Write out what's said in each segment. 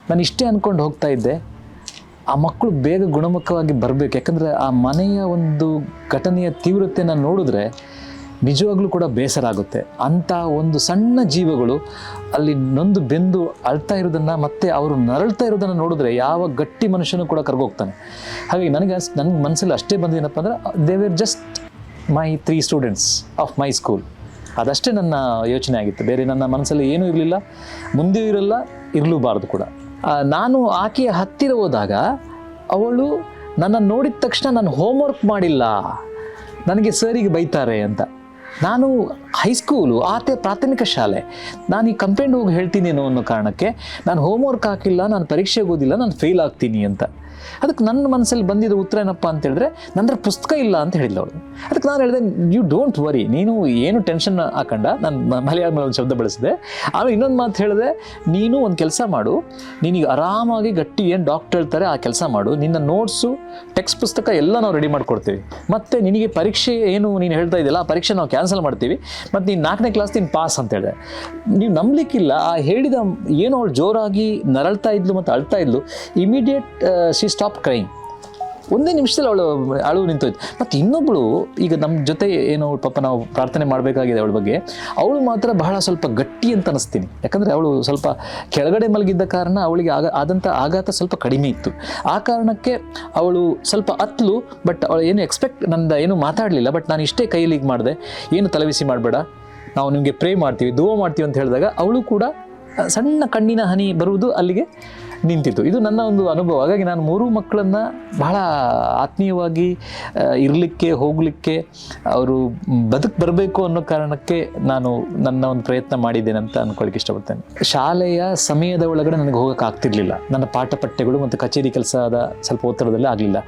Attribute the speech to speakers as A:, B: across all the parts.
A: ನಾನು ಇಷ್ಟೇ ಅಂದ್ಕೊಂಡು ಹೋಗ್ತಾ ಇದ್ದೆ, ಆ ಮಕ್ಕಳು ಬೇಗ ಗುಣಮುಖವಾಗಿ ಬರಬೇಕು. ಯಾಕಂದರೆ ಆ ಮನೆಯ ಒಂದು ಘಟನೆಯ ತೀವ್ರತೆಯನ್ನು ನೋಡಿದ್ರೆ ನಿಜವಾಗ್ಲೂ ಕೂಡ ಬೇಸರ ಆಗುತ್ತೆ. ಅಂಥ ಒಂದು ಸಣ್ಣ ಜೀವಗಳು ಅಲ್ಲಿ ನೊಂದು ಬೆಂದು ಅಳ್ತಾ ಇರೋದನ್ನು ಮತ್ತು ಅವರು ನರಳ್ತಾ ಇರೋದನ್ನು ನೋಡಿದ್ರೆ ಯಾವ ಗಟ್ಟಿ ಮನುಷ್ಯನೂ ಕೂಡ ಕರ್ಗೋಗ್ತಾನೆ. ಹಾಗಾಗಿ ನನಗೆ ಮನಸ್ಸಲ್ಲಿ ಅಷ್ಟೇ ಬಂದೇನಪ್ಪ ಅಂದರೆ they were just my 3 students of my school. ಅದಷ್ಟೇ ನನ್ನ ಯೋಚನೆ ಆಗಿತ್ತು. ಬೇರೆ ನನ್ನ ಮನಸ್ಸಲ್ಲಿ ಏನೂ ಇರಲಿಲ್ಲ, ಮುಂದೆಯೂ ಇರಲ್ಲ, ಇರಲೂಬಾರ್ದು ಕೂಡ. ನಾನು ಆಕೆಯ ಹತ್ತಿರ ಹೋದಾಗ ಅವಳು ನನ್ನ ನೋಡಿದ ತಕ್ಷಣ ನಾನು ಹೋಮ್ವರ್ಕ್ ಮಾಡಿಲ್ಲ, ನನಗೆ ಸರಿಗೆ ಬೈತಾರೆ ಅಂತ. ನಾನು ಹೈಸ್ಕೂಲು, ಆತ ಪ್ರಾಥಮಿಕ ಶಾಲೆ, ನಾನು ಈ ಕಂಪ್ಲೇಂಟ್ ಹೋಗಿ ಹೇಳ್ತೀನೇನೋ ಅನ್ನೋ ಕಾರಣಕ್ಕೆ ನಾನು ಹೋಮ್ವರ್ಕ್ ಹಾಕಿಲ್ಲ, ನಾನು ಪರೀಕ್ಷೆಗೆ ಓದಿಲ್ಲ, ನಾನು ಫೇಲ್ ಆಗ್ತೀನಿ ಅಂತ. ಅದಕ್ಕೆ ನನ್ನ ಮನಸ್ಸಲ್ಲಿ ಬಂದಿದ್ದ ಉತ್ತರ ಏನಪ್ಪ ಅಂತ ಹೇಳಿದ್ರೆ, ನಂತರ ಪುಸ್ತಕ ಇಲ್ಲ ಅಂತ ಹೇಳಿಲ್ಲ ಅವಳು. ಅದಕ್ಕೆ ನಾನು ಹೇಳಿದೆ, ಯು ಡೋಂಟ್ ವರಿ, ನೀನು ಏನು ಟೆನ್ಷನ್ ಹಾಕಂಡ. ನಾನು ಮಲಯಾಳದಲ್ಲಿ ಒಂದು ಶಬ್ದ ಬಳಸಿದೆ. ಆಮೇಲೆ ಇನ್ನೊಂದು ಮಾತು ಹೇಳಿದೆ, ನೀನು ಒಂದು ಕೆಲಸ ಮಾಡು, ನೀನೀಗ ಆರಾಮಾಗಿ ಗಟ್ಟಿ ಏನು ಡಾಕ್ಟರ್ ಹೇಳ್ತಾರೆ ಆ ಕೆಲಸ ಮಾಡು, ನಿನ್ನ ನೋಟ್ಸು ಟೆಕ್ಸ್ಟ್ ಪುಸ್ತಕ ಎಲ್ಲ ನಾವು ರೆಡಿ ಮಾಡಿಕೊಡ್ತೀವಿ, ಮತ್ತು ನಿನಗೆ ಪರೀಕ್ಷೆ ಏನು ನೀನು ಹೇಳ್ತಾ ಇದೆಯಲ್ಲ ಆ ಪರೀಕ್ಷೆ ನಾವು ಕ್ಯಾನ್ಸಲ್ ಮಾಡ್ತೀವಿ, ಮತ್ತು ನೀನು 4ನೇ ಕ್ಲಾಸ್ ನೀನು ಪಾಸ್ ಅಂತ ಹೇಳಿದೆ. ನೀವು ನಂಬಲಿಕ್ಕಿಲ್ಲ, ಆ ಹೇಳಿದ ಏನು ಅವಳು ಜೋರಾಗಿ ನರಳ್ತಾ ಇದ್ಲು ಮತ್ತು ಅಳ್ತಾ ಇದ್ಲು. Immediate she stop crying. ಒಂದೇ ನಿಮಿಷದಲ್ಲಿ ಅವಳು ಅಳು ನಿಂತೋಯ್ತು. ಮತ್ತು ಇನ್ನೊಬ್ಬಳು ಈಗ ನಮ್ಮ ಜೊತೆ ಏನು ಪಾಪ ನಾವು ಪ್ರಾರ್ಥನೆ ಮಾಡಬೇಕಾಗಿದೆ ಅವಳ ಬಗ್ಗೆ, ಅವಳು ಮಾತ್ರ ಬಹಳ ಸ್ವಲ್ಪ ಗಟ್ಟಿ ಅಂತ ಅನ್ನಿಸ್ತೀನಿ. ಯಾಕಂದರೆ ಅವಳು ಸ್ವಲ್ಪ ಕೆಳಗಡೆ ಮಲಗಿದ್ದ ಕಾರಣ ಅವಳಿಗೆ ಆದಂಥ ಆಘಾತ ಸ್ವಲ್ಪ ಕಡಿಮೆ ಇತ್ತು. ಆ ಕಾರಣಕ್ಕೆ ಅವಳು ಸ್ವಲ್ಪ ಅತ್ಲು, ಬಟ್ ಅವಳು ಏನು ನಂದು ಏನು ಮಾತಾಡಲಿಲ್ಲ. ಬಟ್ ನಾನು ಇಷ್ಟೇ ಕೈಯಲ್ಲಿ ಈಗ ಮಾಡಿದೆ, ಏನು ತಲೆಬಿಸಿ ಮಾಡಬೇಡ, ನಾವು ನಿಮಗೆ ಪ್ರೇ ಮಾಡ್ತೀವಿ, ದುವಾ ಮಾಡ್ತೀವಿ ಅಂತ ಹೇಳಿದಾಗ ಅವಳು ಕೂಡ ಸಣ್ಣ ಕಣ್ಣಿನ ಹನಿ ಬರುವುದು ಅಲ್ಲಿಗೆ ನಿಂತಿತ್ತು. ಇದು ನನ್ನ ಒಂದು ಅನುಭವ. ಹಾಗಾಗಿ ನಾನು 3 ಮಕ್ಕಳನ್ನು ಬಹಳ ಆತ್ಮೀಯವಾಗಿ ಇರಲಿಕ್ಕೆ, ಹೋಗಲಿಕ್ಕೆ, ಅವರು ಬರಬೇಕು ಅನ್ನೋ ಕಾರಣಕ್ಕೆ ನಾನು ನನ್ನ ಒಂದು ಪ್ರಯತ್ನ ಮಾಡಿದ್ದೇನೆ ಅಂತ ಅಂದ್ಕೊಳ್ಳಿಕ್ಕೆ ಇಷ್ಟಪಡ್ತೇನೆ. ಶಾಲೆಯ ಸಮಯದ ಒಳಗಡೆ ನನಗೆ ಹೋಗೋಕೆ ಆಗ್ತಿರ್ಲಿಲ್ಲ. ನನ್ನ ಪಾಠ ಪಠ್ಯಗಳು ಮತ್ತು ಕಚೇರಿ ಕೆಲಸದ ಸ್ವಲ್ಪ ಒತ್ತಡದಲ್ಲಿ ಆಗಲಿಲ್ಲ.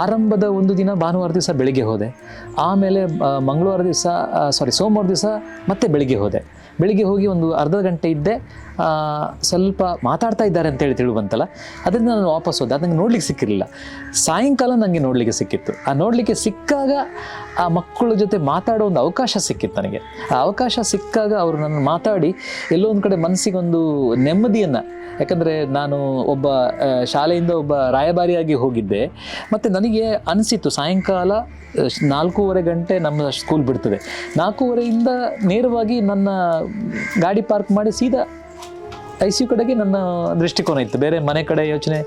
A: ಆರಂಭದ ಒಂದು ದಿನ ಭಾನುವಾರ ದಿವಸ ಬೆಳಿಗ್ಗೆ ಹೋದೆ, ಆಮೇಲೆ ಸೋಮವಾರ ದಿವಸ ಮತ್ತೆ ಬೆಳಿಗ್ಗೆ ಹೋದೆ. ಬೆಳಿಗ್ಗೆ ಹೋಗಿ ಒಂದು ಅರ್ಧ ಗಂಟೆ ಇದ್ದೆ, ಸ್ವಲ್ಪ ಮಾತಾಡ್ತಾ ಇದ್ದಾರೆ ಅಂತೇಳಿ ತಿಳಿ ಬಂತಲ್ಲ, ಅದರಿಂದ ನಾನು ವಾಪಸ್ ಹೋದೆ. ಅದು ನನಗೆ ನೋಡ್ಲಿಕ್ಕೆ ಸಿಕ್ಕಿರಲಿಲ್ಲ. ಸಾಯಂಕಾಲ ನನಗೆ ನೋಡಲಿಕ್ಕೆ ಸಿಕ್ಕಿತ್ತು. ಆ ನೋಡಲಿಕ್ಕೆ ಸಿಕ್ಕಾಗ ಆ ಮಕ್ಕಳ ಜೊತೆ ಮಾತಾಡೋ ಒಂದು ಅವಕಾಶ ಸಿಕ್ಕಿತ್ತು ನನಗೆ. ಆ ಅವಕಾಶ ಸಿಕ್ಕಾಗ ಅವರು ನನ್ನ ಮಾತಾಡಿ ಎಲ್ಲೋ ಒಂದು ಕಡೆ ಮನಸ್ಸಿಗೊಂದು ನೆಮ್ಮದಿಯನ್ನು, ಯಾಕಂದರೆ ನಾನು ಒಬ್ಬ ಶಾಲೆಯಿಂದ ಒಬ್ಬ ರಾಯಭಾರಿಯಾಗಿ ಹೋಗಿದ್ದೆ, ಮತ್ತು ನನಗೆ ಅನಿಸಿತ್ತು ಸಾಯಂಕಾಲ 4:15 ಗಂಟೆ ನಮ್ಮ ಸ್ಕೂಲ್ ಬಿಡ್ತದೆ. 4:15ಯಿಂದ ನೇರವಾಗಿ ನನ್ನ ಗಾಡಿ ಪಾರ್ಕ್ ಮಾಡಿ ಸೀದಾ ICU ಕಡೆಗೆ ನನ್ನ ದೃಷ್ಟಿಕೋನ ಇತ್ತು. ಬೇರೆ ಮನೆ ಕಡೆ ಯೋಚನೆ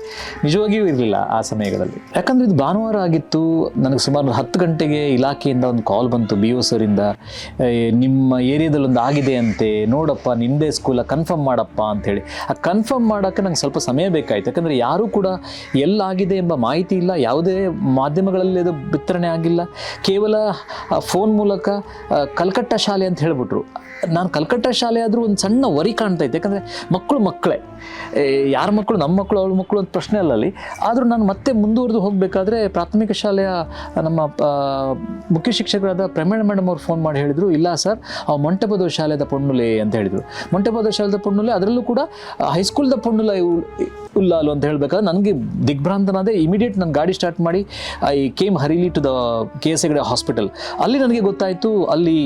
A: ನಿಜವಾಗಿಯೂ ಇರಲಿಲ್ಲ ಆ ಸಮಯಗಳಲ್ಲಿ. ಯಾಕಂದರೆ ಇದು ಭಾನುವಾರ ಆಗಿತ್ತು. ನನಗೆ ಸುಮಾರು 10 ಗಂಟೆಗೆ ಇಲಾಖೆಯಿಂದ ಒಂದು ಕಾಲ್ ಬಂತು, BO ಸರಿಂದ, ನಿಮ್ಮ ಏರಿಯಾದಲ್ಲಿ ಒಂದು ಆಗಿದೆ ಅಂತೆ, ನೋಡಪ್ಪ ನಿಮ್ಮದೇ ಸ್ಕೂಲ, ಕನ್ಫರ್ಮ್ ಮಾಡಪ್ಪ ಅಂಥೇಳಿ. ಆ ಕನ್ಫರ್ಮ್ ಮಾಡೋಕ್ಕೆ ನಂಗೆ ಸ್ವಲ್ಪ ಸಮಯ ಬೇಕಾಯಿತು. ಯಾಕಂದರೆ ಯಾರೂ ಕೂಡ ಎಲ್ಲಾಗಿದೆ ಎಂಬ ಮಾಹಿತಿ ಇಲ್ಲ, ಯಾವುದೇ ಮಾಧ್ಯಮಗಳಲ್ಲಿ ಅದು ಬಿತ್ತರಣೆ ಆಗಿಲ್ಲ. ಕೇವಲ ಫೋನ್ ಮೂಲಕ ಕಲ್ಕಟ್ಟ ಶಾಲೆ ಅಂತ ಹೇಳಿಬಿಟ್ರು. ನಾನು ಕಲ್ಕಟ್ಟ ಶಾಲೆ ಆದರೂ ಒಂದು ಸಣ್ಣ ವರಿ ಕಾಣ್ತಾ ಇತ್ತು. ಯಾಕಂದರೆ ಮಕ್ಕಳೇ, ಯಾರ ಮಕ್ಕಳು, ನಮ್ಮ ಮಕ್ಕಳು, ಅವಳ ಮಕ್ಕಳು ಅಂತ ಪ್ರಶ್ನೆ ಅಲ್ಲ ಅಲ್ಲಿ. ಆದರೂ ನಾನು ಮತ್ತೆ ಮುಂದುವರೆದು ಹೋಗಬೇಕಾದ್ರೆ ಪ್ರಾಥಮಿಕ ಶಾಲೆಯ ನಮ್ಮ ಮುಖ್ಯ ಶಿಕ್ಷಕರಾದ ಪ್ರಮೇಣ ಮೇಡಮ್ ಅವ್ರು ಫೋನ್ ಮಾಡಿ ಹೇಳಿದರು, ಇಲ್ಲ ಸರ್, ಮೊಂಟೆಪದ ಶಾಲೆದ ಪೊಣ್ಣುಲೆ ಅಂತ ಹೇಳಿದರು. ಮೊಂಟೆಪದ ಶಾಲೆದ ಪೊಣ್ಣುಲೆ, ಅದರಲ್ಲೂ ಕೂಡ ಹೈಸ್ಕೂಲ್ದ ಪೊಣ್ಣುಲ ಉಲ್ಲಾಲು ಅಂತ ಹೇಳಬೇಕಾದ್ರೆ ನನಗೆ ದಿಗ್ಭ್ರಾಂತನಾದೆ. ಇಮಿಡಿಯೇಟ್ ನಾನು ಗಾಡಿ ಸ್ಟಾರ್ಟ್ ಮಾಡಿ ಐ ಕೇಮ್ ಹರಿಲಿ to the KS Hegde hospital. ಅಲ್ಲಿ ನನಗೆ ಗೊತ್ತಾಯಿತು, ಅಲ್ಲಿ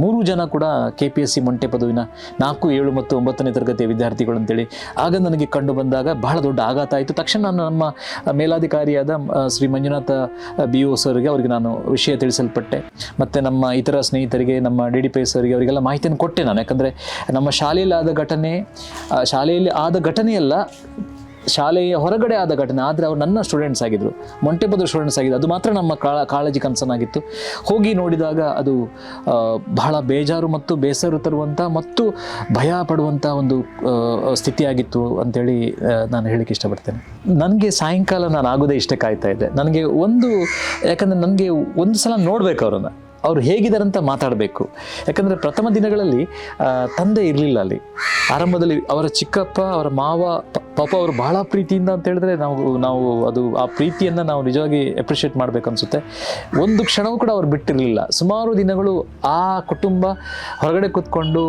A: 3 ಜನ ಕೂಡ KPSC ಮೊಂಟೆಪದುವಿನ 4, 7 ಮತ್ತು 9ನೇ ತರಗತಿಯ ವಿದ್ಯಾರ್ಥಿಗಳು ಅಂತೇಳಿ. ಆಗ ನನಗೆ ಕಂಡು ಬಂದಾಗ ಬಹಳ ದೊಡ್ಡ ಆಘಾತ ಆಯಿತು. ತಕ್ಷಣ ನಾನು ನಮ್ಮ ಮೇಲಾಧಿಕಾರಿಯಾದ ಶ್ರೀ ಮಂಜುನಾಥ BO ಸರ್ಗೆ ಅವರಿಗೆ ನಾನು ವಿಷಯ ತಿಳಿಸಲ್ಪಟ್ಟೆ. ಮತ್ತು ನಮ್ಮ ಇತರ ಸ್ನೇಹಿತರಿಗೆ, ನಮ್ಮ DDPI ಸರ್ಗೆ ಅವರಿಗೆಲ್ಲ ಮಾಹಿತಿಯನ್ನು ಕೊಟ್ಟೆ ನಾನು. ಯಾಕಂದರೆ ನಮ್ಮ ಶಾಲೆಯಲ್ಲಿ ಆದ ಘಟನೆಯಲ್ಲ, ಶಾಲೆಯ ಹೊರಗಡೆ ಆದ ಘಟನೆ. ಆದರೆ ಅವರು ನನ್ನ ಸ್ಟೂಡೆಂಟ್ಸ್ ಆಗಿದ್ದರು, ಮೊಂಟೆಪದ ಸ್ಟೂಡೆಂಟ್ಸ್ ಆಗಿದ್ದು. ಅದು ಮಾತ್ರ ನಮ್ಮ ಕಾಳಜಿ ಕನಸನಾಗಿತ್ತು. ಹೋಗಿ ನೋಡಿದಾಗ ಅದು ಬಹಳ ಬೇಜಾರು ಮತ್ತು ಬೇಸರ ತರುವಂಥ ಮತ್ತು ಭಯ ಪಡುವಂಥ ಒಂದು ಸ್ಥಿತಿಯಾಗಿತ್ತು ಅಂಥೇಳಿ ನಾನು ಹೇಳಕ್ಕೆ ಇಷ್ಟಪಡ್ತೇನೆ. ನನಗೆ ಸಾಯಂಕಾಲ ನಾನು ಆಗೋದೇ ಇಷ್ಟೇ ಕಾಯ್ತಾ ಇದ್ದೆ. ಯಾಕಂದರೆ ನನಗೆ ಒಂದು ಸಲ ನೋಡಬೇಕು ಅವರನ್ನು, ಅವರು ಹೇಗಿದ್ದಾರಂತ ಮಾತಾಡಬೇಕು. ಯಾಕಂದರೆ ಪ್ರಥಮ ದಿನಗಳಲ್ಲಿ ತಂದೆ ಇರಲಿಲ್ಲ ಅಲ್ಲಿ. ಆರಂಭದಲ್ಲಿ ಅವರ ಚಿಕ್ಕಪ್ಪ, ಅವರ ಮಾವ, ಪಾಪ ಅವರು ಬಹಳ ಪ್ರೀತಿಯಿಂದ ಅಂತ ಹೇಳಿದ್ರೆ ನಾವು ಅದು ಆ ಪ್ರೀತಿಯನ್ನು ನಾವು ನಿಜವಾಗಿ ಅಪ್ರಿಷಿಯೇಟ್ ಮಾಡಬೇಕು ಅನಿಸುತ್ತೆ. ಒಂದು ಕ್ಷಣವೂ ಕೂಡ ಅವ್ರು ಬಿಟ್ಟಿರಲಿಲ್ಲ. ಸುಮಾರು ದಿನಗಳು ಆ ಕುಟುಂಬ ಹೊರಗಡೆ ಕೂತ್ಕೊಂಡು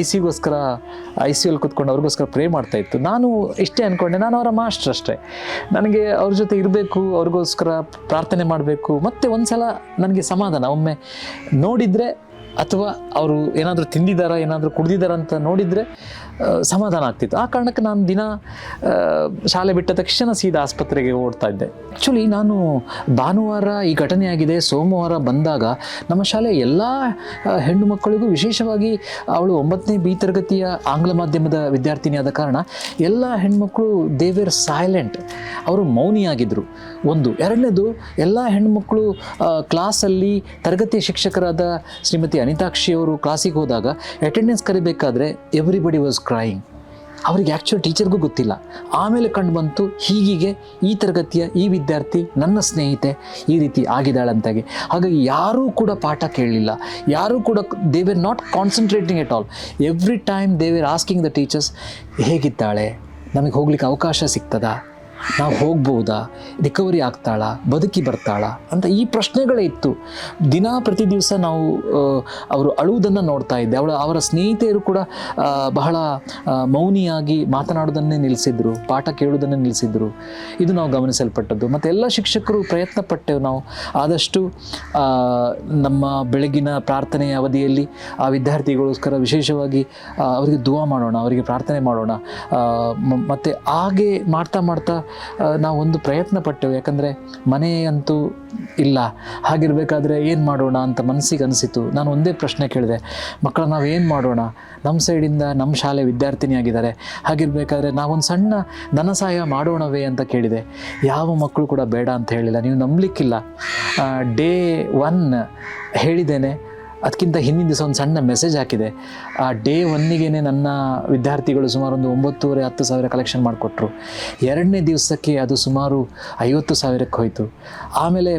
A: ICUಯಲ್ಲಿ ಕೂತ್ಕೊಂಡು ಅವ್ರಿಗೋಸ್ಕರ ಪ್ರೇ ಮಾಡ್ತಾ ಇತ್ತು. ನಾನು ಇಷ್ಟೇ ಅಂದ್ಕೊಂಡೆ, ನಾನು ಅವರ ಮಾಸ್ಟರ್ ಅಷ್ಟೇ, ನನಗೆ ಅವ್ರ ಜೊತೆ ಇರಬೇಕು, ಅವ್ರಿಗೋಸ್ಕರ ಪ್ರಾರ್ಥನೆ ಮಾಡಬೇಕು. ಮತ್ತು ಒಂದು ಸಲ ನನಗೆ ಸಮಾಧಾನ, ಒಮ್ಮೆ ನೋಡಿದರೆ ಅಥವಾ ಅವರು ಏನಾದರೂ ತಿಂದಿದ್ದಾರಾ, ಏನಾದರೂ ಕುಡ್ದಿದ್ದಾರಾ ಅಂತ ನೋಡಿದರೆ ಸಮಾಧಾನ ಆಗ್ತಿತ್ತು. ಆ ಕಾರಣಕ್ಕೆ ನಾನು ದಿನ ಶಾಲೆ ಬಿಟ್ಟ ತಕ್ಷಣ ಸೀದಾ ಆಸ್ಪತ್ರೆಗೆ ಓಡ್ತಾ ಇದ್ದೆ. ಆ್ಯಕ್ಚುಲಿ ನಾನು ಭಾನುವಾರ ಈ ಘಟನೆ ಆಗಿದೆ, ಸೋಮವಾರ ಬಂದಾಗ ನಮ್ಮ ಶಾಲೆಯ ಎಲ್ಲ ಹೆಣ್ಣು ಮಕ್ಕಳಿಗೂ, ವಿಶೇಷವಾಗಿ ಅವಳು 9ನೇ B ತರಗತಿಯ ಆಂಗ್ಲ ಮಾಧ್ಯಮದ ವಿದ್ಯಾರ್ಥಿನಿಯಾದ ಕಾರಣ ಎಲ್ಲ ಹೆಣ್ಮಕ್ಳು ದೇ ವೇರ್ ಸೈಲೆಂಟ್, ಅವರು ಮೌನಿಯಾಗಿದ್ದರು. ಒಂದು. ಎರಡನೇದು, ಎಲ್ಲ ಹೆಣ್ಣುಮಕ್ಕಳು ಕ್ಲಾಸಲ್ಲಿ ತರಗತಿಯ ಶಿಕ್ಷಕರಾದ ಶ್ರೀಮತಿ ಅನಿತಾಕ್ಷಿ ಅವರು ಕ್ಲಾಸಿಗೆ ಹೋದಾಗ ಅಟೆಂಡೆನ್ಸ್ ಕರಿಬೇಕಾದ್ರೆ ಎವ್ರಿಬಡಿ ವಾಸ್ ಕ್ರೈಯಿಂಗ್. ಅವರಿಗೆ ಆ್ಯಕ್ಚುಲಿ ಟೀಚರ್ಗೂ ಗೊತ್ತಿಲ್ಲ. ಆಮೇಲೆ ಕಂಡು ಬಂತು ಹೀಗೆ ಈ ತರಗತಿಯ ಈ ವಿದ್ಯಾರ್ಥಿ ನನ್ನ ಸ್ನೇಹಿತೆ ಈ ರೀತಿ ಆಗಿದ್ದಾಳಂತಾಗಿ. ಹಾಗಾಗಿ ಯಾರೂ ಕೂಡ ಪಾಠ ಕೇಳಲಿಲ್ಲ, ಯಾರೂ ಕೂಡ they were not concentrating at all. Every time they were asking the teachers, ಹೇಗಿದ್ದಾಳೆ, ನಮಗೆ ಹೋಗ್ಲಿಕ್ಕೆ ಅವಕಾಶ ಸಿಗ್ತದಾ, ನಾವು ಹೋಗ್ಬೋದಾ, ರಿಕವರಿ ಆಗ್ತಾಳಾ, ಬದುಕಿ ಬರ್ತಾಳಾ ಅಂತ ಈ ಪ್ರಶ್ನೆಗಳೇ ಇತ್ತು. ಪ್ರತಿ ದಿವಸ ನಾವು ಅವರು ಅಳುವುದನ್ನು ನೋಡ್ತಾ ಇದ್ದೆ. ಅವರ ಸ್ನೇಹಿತೆಯರು ಕೂಡ ಬಹಳ ಮೌನಿಯಾಗಿ ಮಾತನಾಡೋದನ್ನೇ ನಿಲ್ಲಿಸಿದ್ರು, ಪಾಠ ಕೇಳೋದನ್ನೇ ನಿಲ್ಲಿಸಿದ್ರು. ಇದು ನಾವು ಗಮನಿಸಲ್ಪಟ್ಟದ್ದು. ಮತ್ತು ಎಲ್ಲ ಶಿಕ್ಷಕರು ಪ್ರಯತ್ನ ಪಟ್ಟೆವು ನಾವು ಆದಷ್ಟು ನಮ್ಮ ಬೆಳಗಿನ ಪ್ರಾರ್ಥನೆಯ ಅವಧಿಯಲ್ಲಿ ಆ ವಿದ್ಯಾರ್ಥಿಗಳಿಗೋಸ್ಕರ ವಿಶೇಷವಾಗಿ ಅವರಿಗೆ ದುವಾ ಮಾಡೋಣ, ಅವರಿಗೆ ಪ್ರಾರ್ಥನೆ ಮಾಡೋಣ. ಮತ್ತು ಹಾಗೆ ಮಾಡ್ತಾ ನಾವು ಒಂದು ಪ್ರಯತ್ನ ಪಟ್ಟೆವು. ಯಾಕಂದರೆ ಮನೆಯಂತೂ ಇಲ್ಲ. ಹಾಗಿರಬೇಕಾದ್ರೆ ಏನು ಮಾಡೋಣ ಅಂತ ಮನಸ್ಸಿಗೆ ಅನಿಸಿತು. ನಾನು ಒಂದೇ ಪ್ರಶ್ನೆ ಕೇಳಿದೆ, ಮಕ್ಕಳ ನಾವು ಏನು ಮಾಡೋಣ, ನಮ್ಮ ಸೈಡಿಂದ ನಮ್ಮ ಶಾಲೆ ವಿದ್ಯಾರ್ಥಿನಿಯಾಗಿದ್ದಾರೆ, ಹಾಗಿರಬೇಕಾದ್ರೆ ನಾವೊಂದು ಸಣ್ಣ ಧನ ಸಹಾಯ ಮಾಡೋಣವೇ ಅಂತ ಕೇಳಿದೆ. ಯಾವ ಮಕ್ಕಳು ಕೂಡ ಬೇಡ ಅಂತ ಹೇಳಿಲ್ಲ. ನೀವು ನಂಬಲಿಕ್ಕಿಲ್ಲ, ಡೇ 1 ಹೇಳಿದ್ದೇನೆ, ಅದಕ್ಕಿಂತ ಹಿಂದಿನ ದಿವಸ ಒಂದು ಸಣ್ಣ ಮೆಸೇಜ್ ಹಾಕಿದೆ. ಆ ಡೇ 1ಗೆ ನನ್ನ ವಿದ್ಯಾರ್ಥಿಗಳು ಸುಮಾರು ಒಂದು 9,500 ಕಲೆಕ್ಷನ್ ಮಾಡಿಕೊಟ್ರು. 2ನೇ ದಿವಸಕ್ಕೆ ಅದು ಸುಮಾರು 50,000ಕ್ಕೆ ಹೋಯಿತು. ಆಮೇಲೆ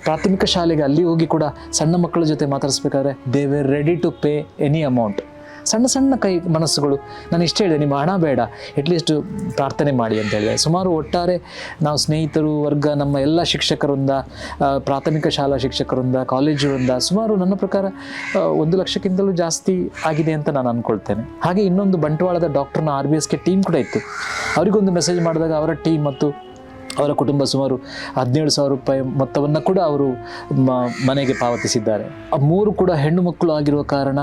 A: ಪ್ರಾಥಮಿಕ ಶಾಲೆಗೆ ಅಲ್ಲಿ ಹೋಗಿ ಕೂಡ ಸಣ್ಣ ಮಕ್ಕಳ ಜೊತೆ ಮಾತಾಡಿಸ್ಬೇಕಾದ್ರೆ they were ready to pay any amount. ಸಣ್ಣ ಕೈ ಮನಸ್ಸುಗಳು. ನಾನು ಇಷ್ಟ ಹೇಳಿದೆ, ನಿಮ್ಮ ಹಣ ಬೇಡ, ಅಟ್ಲೀಸ್ಟ್ ಪ್ರಾರ್ಥನೆ ಮಾಡಿ ಅಂತ ಹೇಳಿದೆ. ಸುಮಾರು ಒಟ್ಟಾರೆ ನಾವು ಸ್ನೇಹಿತರು ವರ್ಗ, ನಮ್ಮ ಎಲ್ಲ ಶಿಕ್ಷಕರಿಂದ, ಪ್ರಾಥಮಿಕ ಶಾಲಾ ಶಿಕ್ಷಕರಿಂದ, ಕಾಲೇಜುಗಳಿಂದ ಸುಮಾರು ನನ್ನ ಪ್ರಕಾರ 1 ಲಕ್ಷಕ್ಕಿಂತಲೂ ಜಾಸ್ತಿ ಆಗಿದೆ ಅಂತ ನಾನು ಅಂದ್ಕೊಳ್ತೇನೆ. ಹಾಗೆ ಇನ್ನೊಂದು ಬಂಟ್ವಾಳದ ಡಾಕ್ಟರ್ನ RBSK ಟೀಮ್ ಕೂಡ ಇತ್ತು. ಅವರಿಗೊಂದು ಮೆಸೇಜ್ ಮಾಡಿದಾಗ ಅವರ ಟೀಮ್ ಮತ್ತು ಅವರ ಕುಟುಂಬ ಸುಮಾರು 17,000 ರೂಪಾಯಿ ಮೊತ್ತವನ್ನು ಕೂಡ ಅವರು ಮನೆಗೆ ಪಾವತಿಸಿದ್ದಾರೆ. 3 ಕೂಡ ಹೆಣ್ಣು ಮಕ್ಕಳು ಆಗಿರುವ ಕಾರಣ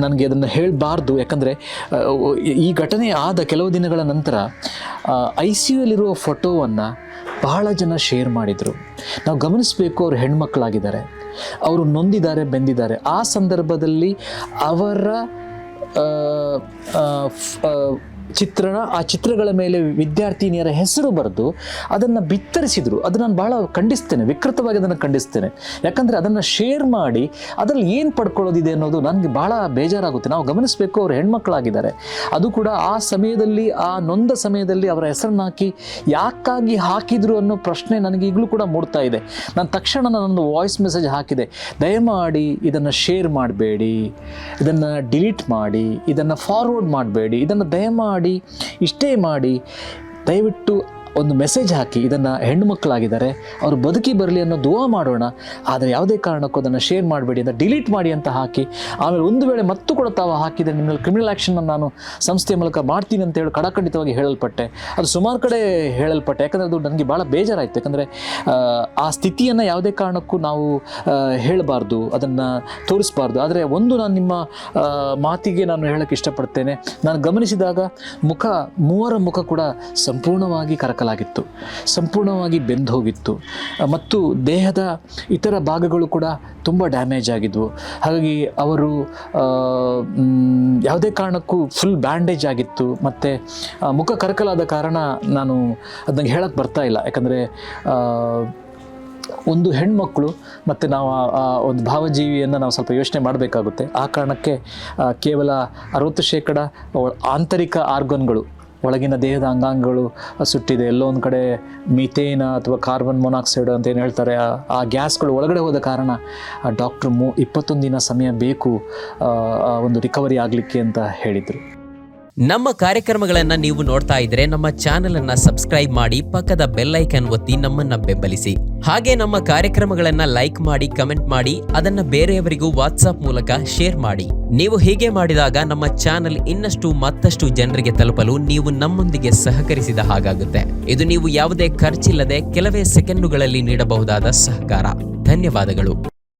A: ನನಗೆ ಅದನ್ನು ಹೇಳಬಾರ್ದು. ಯಾಕಂದರೆ ಈ ಘಟನೆ ಆದ ಕೆಲವು ದಿನಗಳ ನಂತರ ICUಯಲ್ಲಿರುವ ಫೋಟೋವನ್ನು ಬಹಳ ಜನ ಶೇರ್ ಮಾಡಿದರು. ನಾವು ಗಮನಿಸಬೇಕು, ಅವರು ಹೆಣ್ಮಕ್ಕಳಾಗಿದ್ದಾರೆ, ಅವರು ನೊಂದಿದ್ದಾರೆ, ಬೆಂದಿದ್ದಾರೆ. ಆ ಸಂದರ್ಭದಲ್ಲಿ ಅವರ ಆ ಚಿತ್ರಗಳ ಮೇಲೆ ವಿದ್ಯಾರ್ಥಿನಿಯರ ಹೆಸರು ಬರೆದು ಅದನ್ನು ಬಿತ್ತರಿಸಿದರು. ಅದು ನಾನು ಭಾಳ ಖಂಡಿಸ್ತೇನೆ, ವಿಕೃತವಾಗಿ ಅದನ್ನು ಖಂಡಿಸ್ತೇನೆ. ಯಾಕಂದರೆ ಅದನ್ನು ಶೇರ್ ಮಾಡಿ ಅದರಲ್ಲಿ ಏನು ಪಡ್ಕೊಳ್ಳೋದಿದೆ ಅನ್ನೋದು ನನಗೆ ಭಾಳ ಬೇಜಾರಾಗುತ್ತೆ. ನಾವು ಗಮನಿಸಬೇಕು, ಅವರು ಹೆಣ್ಮಕ್ಳಾಗಿದ್ದಾರೆ. ಅದು ಕೂಡ ಆ ಸಮಯದಲ್ಲಿ, ಆ ನೊಂದ ಸಮಯದಲ್ಲಿ ಅವರ ಹೆಸರನ್ನು ಯಾಕಾಗಿ ಹಾಕಿದ್ರು ಅನ್ನೋ ಪ್ರಶ್ನೆ ನನಗೆ ಈಗಲೂ ಕೂಡ ಮೂಡ್ತಾ ಇದೆ. ನಾನು ತಕ್ಷಣ ನಾನೊಂದು ವಾಯ್ಸ್ ಮೆಸೇಜ್ ಹಾಕಿದೆ, ದಯಮಾಡಿ ಇದನ್ನು ಶೇರ್ ಮಾಡಬೇಡಿ, ಇದನ್ನು ಡಿಲೀಟ್ ಮಾಡಿ, ಇದನ್ನು ಫಾರ್ವರ್ಡ್ ಮಾಡಬೇಡಿ, ಇದನ್ನು ದಯಮಾಡಿ ಇಷ್ಟೇ ಮಾಡಿ, ದಯವಿಟ್ಟು ಒಂದು ಮೆಸೇಜ್ ಹಾಕಿ, ಇದನ್ನು ಹೆಣ್ಣು ಮಕ್ಕಳಾಗಿದ್ದಾರೆ, ಅವರು ಬದುಕಿ ಬರಲಿ ಅನ್ನೋ ದುವಾ ಮಾಡೋಣ, ಆದರೆ ಯಾವುದೇ ಕಾರಣಕ್ಕೂ ಅದನ್ನು ಶೇರ್ ಮಾಡಬೇಡಿ ಅಂತ ಡಿಲೀಟ್ ಮಾಡಿ ಅಂತ ಹಾಕಿ, ಆಮೇಲೆ ಒಂದು ವೇಳೆ ಮತ್ತು ಕೂಡ ತಾವು ಹಾಕಿದರೆ ನಿಮ್ಮಲ್ಲಿ ಕ್ರಿಮಿನಲ್ ಆ್ಯಕ್ಷನ್ ನಾನು ಸಂಸ್ಥೆಯ ಮೂಲಕ ಮಾಡ್ತೀನಿ ಅಂತ ಹೇಳಿ ಕಡಖಂಡಿತವಾಗಿ ಹೇಳಲ್ಪಟ್ಟೆ. ಅದು ಸುಮಾರು ಕಡೆ ಹೇಳಲ್ಪಟ್ಟೆ. ಯಾಕಂದರೆ ಅದು ನನಗೆ ಭಾಳ ಬೇಜಾರಾಯಿತು. ಯಾಕಂದರೆ ಆ ಸ್ಥಿತಿಯನ್ನು ಯಾವುದೇ ಕಾರಣಕ್ಕೂ ನಾವು ಹೇಳಬಾರ್ದು, ಅದನ್ನು ತೋರಿಸಬಾರ್ದು. ಆದರೆ ನಾನು ನಿಮ್ಮ ಮಾತಿಗೆ ನಾನು ಹೇಳೋಕ್ಕೆ ಇಷ್ಟಪಡ್ತೇನೆ. ನಾನು ಗಮನಿಸಿದಾಗ ಮೂವರ ಮುಖ ಕೂಡ ಸಂಪೂರ್ಣವಾಗಿ ಕರಕಲಾಗಿತ್ತು, ಸಂಪೂರ್ಣವಾಗಿ ಬೆಂದು ಹೋಗಿತ್ತು, ಮತ್ತು ದೇಹದ ಇತರ ಭಾಗಗಳು ಕೂಡ ತುಂಬ ಡ್ಯಾಮೇಜ್ ಆಗಿದ್ವು. ಹಾಗಾಗಿ ಅವರು ಯಾವುದೇ ಕಾರಣಕ್ಕೂ ಫುಲ್ ಬ್ಯಾಂಡೇಜ್ ಆಗಿತ್ತು, ಮತ್ತು ಮುಖ ಕರಕಲಾದ ಕಾರಣ ನಾನು ಅದನ್ನು ಹೇಳಕ್ಕೆ ಬರ್ತಾ ಇಲ್ಲ. ಯಾಕಂದರೆ ಒಂದು ಹೆಣ್ಮಕ್ಳು ಮತ್ತು ನಾವು ಒಂದು ಭಾವಜೀವಿಯನ್ನು ನಾವು ಸ್ವಲ್ಪ ಯೋಚನೆ ಮಾಡಬೇಕಾಗುತ್ತೆ. ಆ ಕಾರಣಕ್ಕೆ ಕೇವಲ 60% ಆಂತರಿಕ ಆರ್ಗನ್ಗಳು, ಒಳಗಿನ ದೇಹದ ಅಂಗಾಂಗಗಳು ಸುಟ್ಟಿದೆ. ಎಲ್ಲೋ ಒಂದು ಕಡೆ ಮಿಥೇನ ಅಥವಾ ಕಾರ್ಬನ್ ಮೊನಾಕ್ಸೈಡ್ ಅಂತ ಏನು ಹೇಳ್ತಾರೆ, ಆ ಗ್ಯಾಸ್ಗಳು ಒಳಗಡೆ ಹೋದ ಕಾರಣ ಡಾಕ್ಟ್ರು 21 ದಿನ ಸಮಯ ಬೇಕು ಒಂದು ರಿಕವರಿ ಆಗಲಿಕ್ಕೆ ಅಂತ ಹೇಳಿದರು.
B: ನಮ್ಮ ಕಾರ್ಯಕ್ರಮಗಳನ್ನು ನೀವು ನೋಡ್ತಾ ಇದ್ರೆ ನಮ್ಮ ಚಾನೆಲ್ ಅನ್ನ ಸಬ್ಸ್ಕ್ರೈಬ್ ಮಾಡಿ, ಪಕ್ಕದ ಬೆಲ್ ಐಕನ್ ಒತ್ತಿ ನಮ್ಮನ್ನ ಬೆಂಬಲಿಸಿ. ಹಾಗೆ ನಮ್ಮ ಕಾರ್ಯಕ್ರಮಗಳನ್ನ ಲೈಕ್ ಮಾಡಿ, ಕಮೆಂಟ್ ಮಾಡಿ, ಅದನ್ನ ಬೇರೆಯವರಿಗೂ ವಾಟ್ಸ್ಆಪ್ ಮೂಲಕ ಶೇರ್ ಮಾಡಿ. ನೀವು ಹೀಗೆ ಮಾಡಿದಾಗ ನಮ್ಮ ಚಾನೆಲ್ ಮತ್ತಷ್ಟು ಜನರಿಗೆ ತಲುಪಲು ನೀವು ನಮ್ಮೊಂದಿಗೆ ಸಹಕರಿಸಿದ ಹಾಗಾಗುತ್ತೆ. ಇದು ನೀವು ಯಾವುದೇ ಖರ್ಚಿಲ್ಲದೆ ಕೆಲವೇ ಸೆಕೆಂಡುಗಳಲ್ಲಿ ನೀಡಬಹುದಾದ ಸಹಕಾರ. ಧನ್ಯವಾದಗಳು.